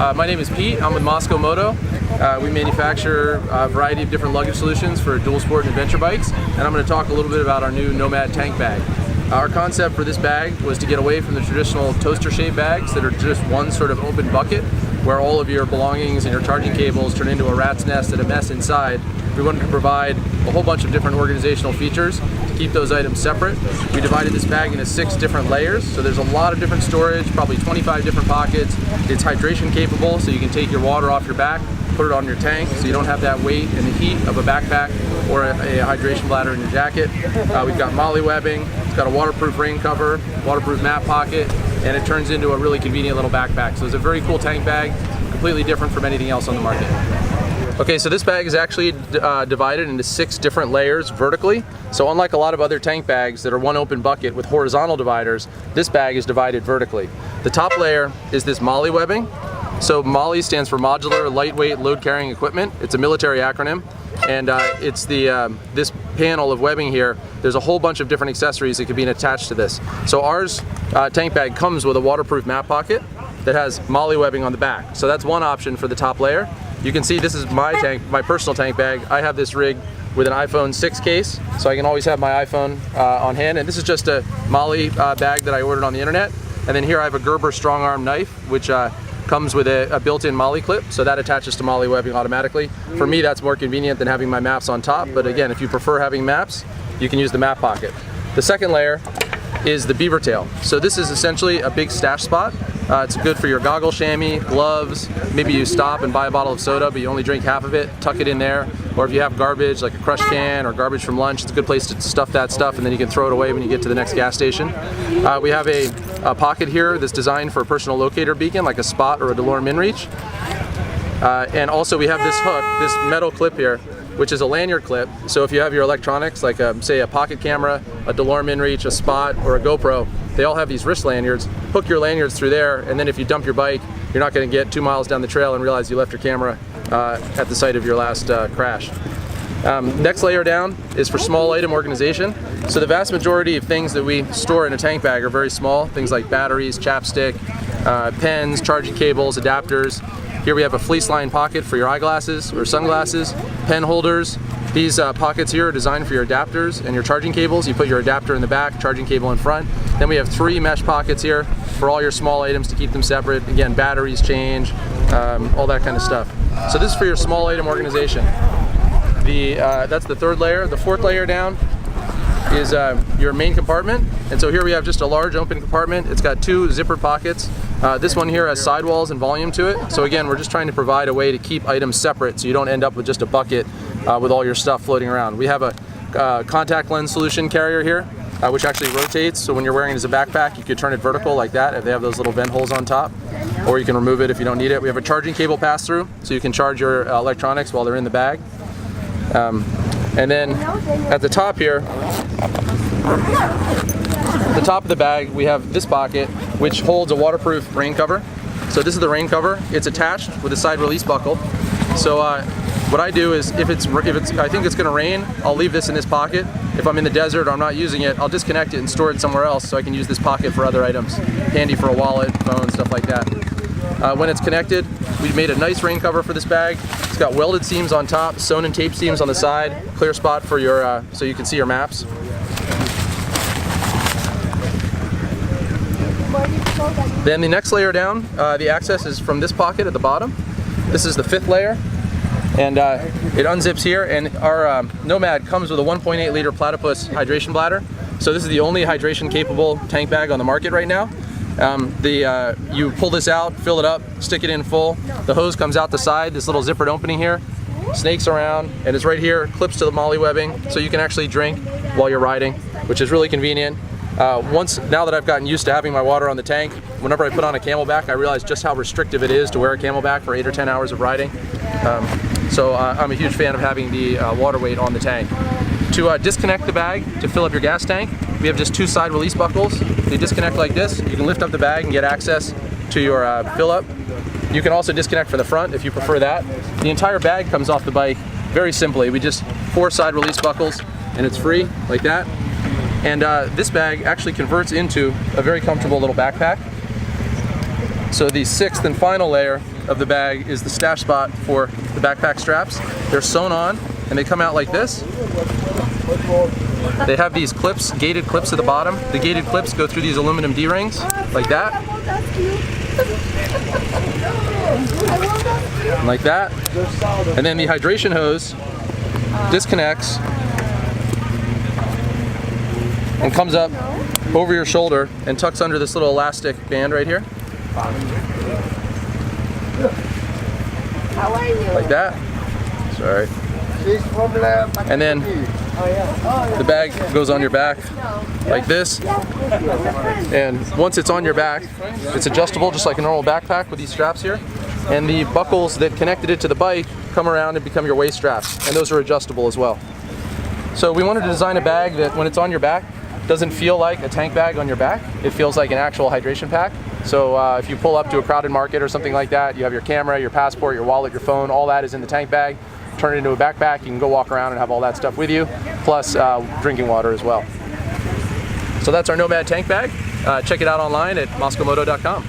My name is Pete. I'm with Mosko Moto. We manufacture a variety of different luggage solutions for dual sport and adventure bikes, and I'm going to talk a little bit about our new Nomad Tank Bag. Our concept for this bag was to get away from the traditional toaster-shaped bags that are just one sort of open bucket where all of your belongings and your charging cables turn into a rat's nest and a mess inside. We wanted to provide a whole bunch of different organizational features to keep those items separate. We divided this bag into 6 different layers, so there's a lot of different storage, probably 25 different pockets. It's hydration capable, so you can take your water off your back, put it on your tank, so you don't have that weight and the heat of a backpack or a hydration bladder in your jacket. We've got molly webbing, it's got a waterproof rain cover, waterproof mat pocket, and it turns into a really convenient little backpack. So it's a very cool tank bag, completely different from anything else on the market. Okay, so this bag is actually divided into 6 different layers vertically. So unlike a lot of other tank bags that are one open bucket with horizontal dividers, this bag is divided vertically. The top layer is this molly webbing. So MOLLE stands for Modular Lightweight Load Carrying Equipment. It's a military acronym, and it's this panel of webbing here. There's a whole bunch of different accessories that can be attached to this. So ours tank bag comes with a waterproof mat pocket that has MOLLE webbing on the back. So that's one option for the top layer. You can see this is my personal tank bag. I have this rigged with an iPhone 6 case, so I can always have my iPhone on hand. And this is just a MOLLE bag that I ordered on the internet. And then here I have a Gerber strong arm knife, which comes with a built-in MOLLE clip, so that attaches to MOLLE webbing automatically. For me, that's more convenient than having my maps on top, but again, if you prefer having maps, you can use the map pocket. The second layer is the Beaver Tail. So this is essentially a big stash spot. It's good for your goggle chamois, gloves, maybe you stop and buy a bottle of soda, but you only drink half of it, tuck it in there. Or if you have garbage, like a crush can or garbage from lunch, it's a good place to stuff that stuff, and then you can throw it away when you get to the next gas station. We have a pocket here that's designed for a personal locator beacon, like a Spot or a DeLorme InReach. And also we have this hook, this metal clip here, which is a lanyard clip. So if you have your electronics, like say a pocket camera, a DeLorme InReach, a Spot, or a GoPro, they all have these wrist lanyards. Hook your lanyards through there, and then if you dump your bike, you're not going to get 2 miles down the trail and realize you left your camera at the site of your last crash. Next layer down is for small item organization. So the vast majority of things that we store in a tank bag are very small, things like batteries, chapstick, pens, charging cables, adapters. Here we have a fleece lined pocket for your eyeglasses or sunglasses, pen holders. These pockets here are designed for your adapters and your charging cables. You put your adapter in the back, charging cable in front. Then we have 3 mesh pockets here for all your small items to keep them separate. Again, batteries, change, all that kind of stuff. So this is for your small item organization. That's the 3rd layer. The 4th layer down is your main compartment. And so here we have just a large open compartment. It's got 2 zippered pockets. This one here has sidewalls and volume to it. So again, we're just trying to provide a way to keep items separate so you don't end up with just a bucket with all your stuff floating around. We have a contact lens solution carrier here, which actually rotates. So when you're wearing it as a backpack, you could turn it vertical like that if they have those little vent holes on top, or you can remove it if you don't need it. We have a charging cable pass-through, so you can charge your electronics while they're in the bag. And then at the top here, at the top of the bag, we have this pocket, which holds a waterproof rain cover. So this is the rain cover. It's attached with a side release buckle. So what I do is, if I think it's going to rain, I'll leave this in this pocket. If I'm in the desert or I'm not using it, I'll disconnect it and store it somewhere else so I can use this pocket for other items. Handy for a wallet, phone, stuff like that. When it's connected, we've made a nice rain cover for this bag. It's got welded seams on top, sewn and tape seams on the side, clear spot for your so you can see your maps. Then the next layer down, the access is from this pocket at the bottom. This is the 5th layer, and it unzips here, and our Nomad comes with a 1.8 liter Platypus hydration bladder. So this is the only hydration capable tank bag on the market right now. You pull this out, fill it up, stick it in full. The hose comes out the side, this little zippered opening here, snakes around, and it's right here, clips to the MOLLE webbing, so you can actually drink while you're riding, which is really convenient. Now that I've gotten used to having my water on the tank, whenever I put on a camelback, I realize just how restrictive it is to wear a camelback for 8 or 10 hours of riding. So I'm a huge fan of having the water weight on the tank. To disconnect the bag to fill up your gas tank, we have just 2 side release buckles. They disconnect like this. You can lift up the bag and get access to your fill up. You can also disconnect from the front if you prefer that. The entire bag comes off the bike very simply. We just 4 side release buckles, and it's free like that. And this bag actually converts into a very comfortable little backpack. So the sixth and final layer of the bag is the stash spot for the backpack straps. They're sewn on and they come out like this. They have these clips, gated clips at the bottom. The gated clips go through these aluminum D-rings like that. And like that. And then the hydration hose disconnects and comes up over your shoulder and tucks under this little elastic band right here. How are you? Like that. Sorry. And then the bag goes on your back like this. And once it's on your back, it's adjustable just like a normal backpack with these straps here. And the buckles that connected it to the bike come around and become your waist straps. And those are adjustable as well. So we wanted to design a bag that when it's on your back, doesn't feel like a tank bag on your back. It feels like an actual hydration pack. So if you pull up to a crowded market or something like that, you have your camera, your passport, your wallet, your phone, all that is in the tank bag. Turn it into a backpack, you can go walk around and have all that stuff with you, plus drinking water as well. So that's our Nomad Tank Bag. Check it out online at moskomoto.com.